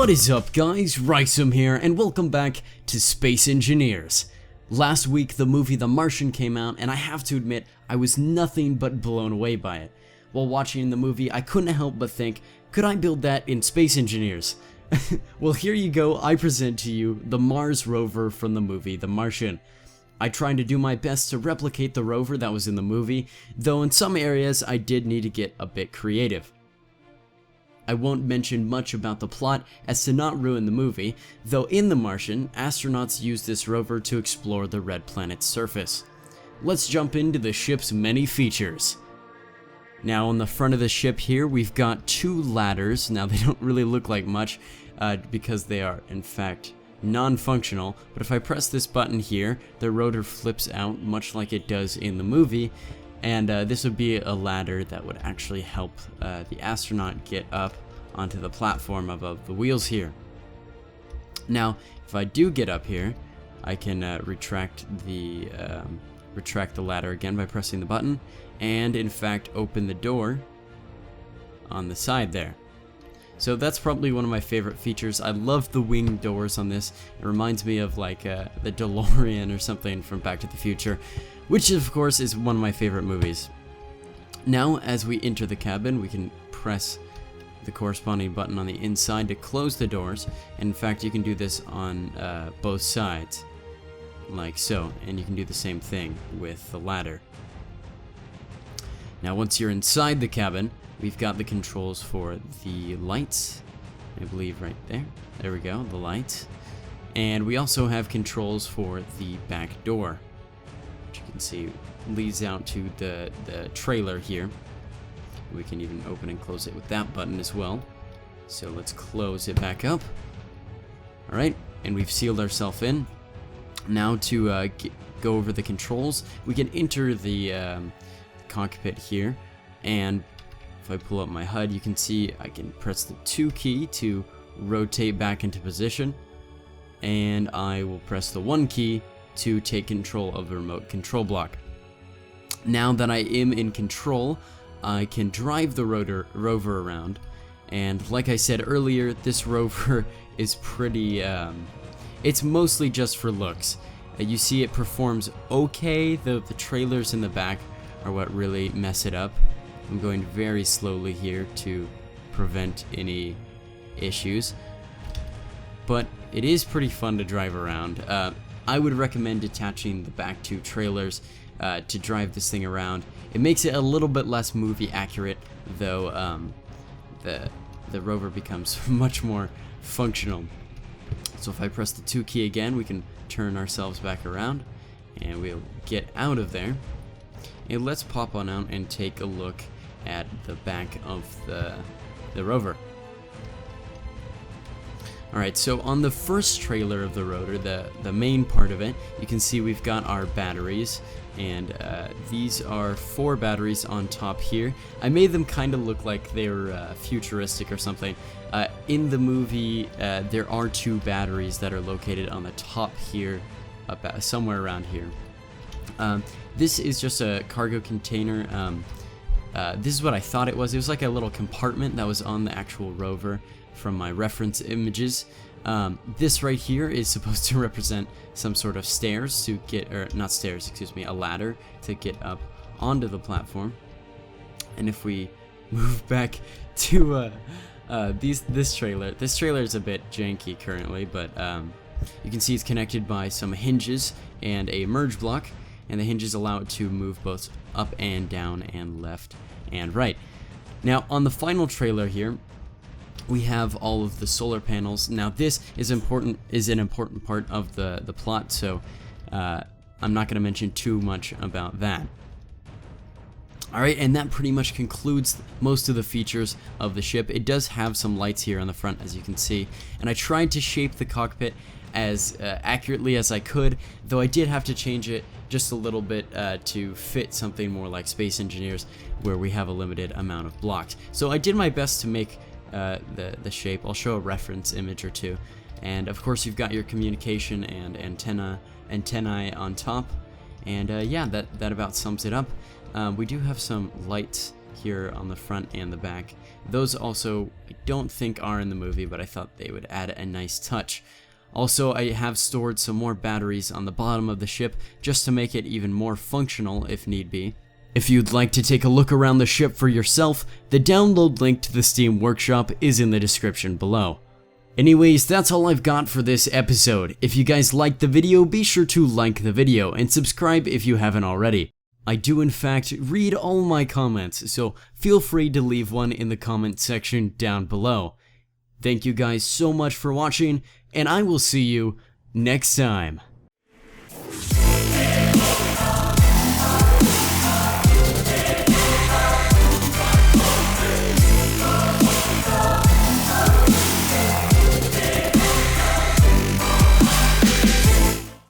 What is up, guys? Rysum here, and welcome back to Space Engineers. Last week, the movie The Martian came out, and I have to admit, I was nothing but blown away by it. While watching the movie, I couldn't help but think, could I build that in Space Engineers? Well, here you go, I present to you the Mars rover from the movie The Martian. I tried to do my best to replicate the rover that was in the movie, though in some areas I did need to get a bit creative. I won't mention much about the plot as to not ruin the movie, though in The Martian, astronauts use this rover to explore the red planet's surface. Let's jump into the ship's many features. Now on the front of the ship here, we've got two ladders. Now they don't really look like much because they are in fact non-functional, but if I press this button here, the rotor flips out much like it does in the movie. And this would be a ladder that would actually help the astronaut get up onto the platform above the wheels here. Now, if I do get up here, I can retract the ladder again by pressing the button, and in fact open the door on the side there. So that's probably one of my favorite features. I love the wing doors on this. It reminds me of like the DeLorean or something from Back to the Future, which of course is one of my favorite movies. Now as we enter the cabin, we can press the corresponding button on the inside to close the doors, and in fact you can do this on both sides, like so, and you can do the same thing with the ladder. Now once you're inside the cabin, we've got the controls for the lights, I believe right there. There we go, the lights. And we also have controls for the back door, which you can see leads out to the trailer here. We can even open and close it with that button as well. So let's close it back up. Alright, and we've sealed ourselves in. Now to go over the controls, we can enter the cockpit here, and if I pull up my HUD, you can see I can press the 2 key to rotate back into position, and I will press the 1 key to take control of the remote control block. Now that I am in control, I can drive the rover around, and like I said earlier, this rover is pretty, it's mostly just for looks. You see it performs okay, the trailers in the back are what really mess it up. I'm going very slowly here to prevent any issues, but it is pretty fun to drive around. I would recommend detaching the back two trailers to drive this thing around. It makes it a little bit less movie accurate, though the rover becomes much more functional. So if I press the 2 key again, we can turn ourselves back around, and we'll get out of there. And let's pop on out and take a look at the back of the rover. Alright, so on the first trailer of the rotor, the main part of it, you can see we've got our batteries, and these are 4 batteries on top here. I made them kind of look like they were futuristic or something. In the movie, there are 2 batteries that are located on the top here, somewhere around here. This is just a cargo container. This is what I thought it was. It was like a little compartment that was on the actual rover from my reference images. This right here is supposed to represent some sort of stairs to get, or not stairs, excuse me, a ladder to get up onto the platform. And if we move back to this trailer is a bit janky currently, but you can see it's connected by some hinges and a merge block, and the hinges allow it to move both up and down and left and right. Now on the final trailer here, we have all of the solar panels. Now this is an important part of the plot, so I'm not going to mention too much about that. Alright, and that pretty much concludes most of the features of the ship. It does have some lights here on the front, as you can see, and I tried to shape the cockpit as accurately as I could, though I did have to change it just a little bit to fit something more like Space Engineers, where we have a limited amount of blocks. So I did my best to make the shape. I'll show a reference image or two, and of course you've got your communication and antennae on top, and yeah, that about sums it up. We do have some lights here on the front and the back. Those also, I don't think are in the movie, but I thought they would add a nice touch. Also, I have stored some more batteries on the bottom of the ship just to make it even more functional if need be. If you'd like to take a look around the ship for yourself, the download link to the Steam Workshop is in the description below. Anyways, that's all I've got for this episode. If you guys liked the video, be sure to like the video and subscribe if you haven't already. I do in fact read all my comments, so feel free to leave one in the comment section down below. Thank you guys so much for watching, and I will see you next time.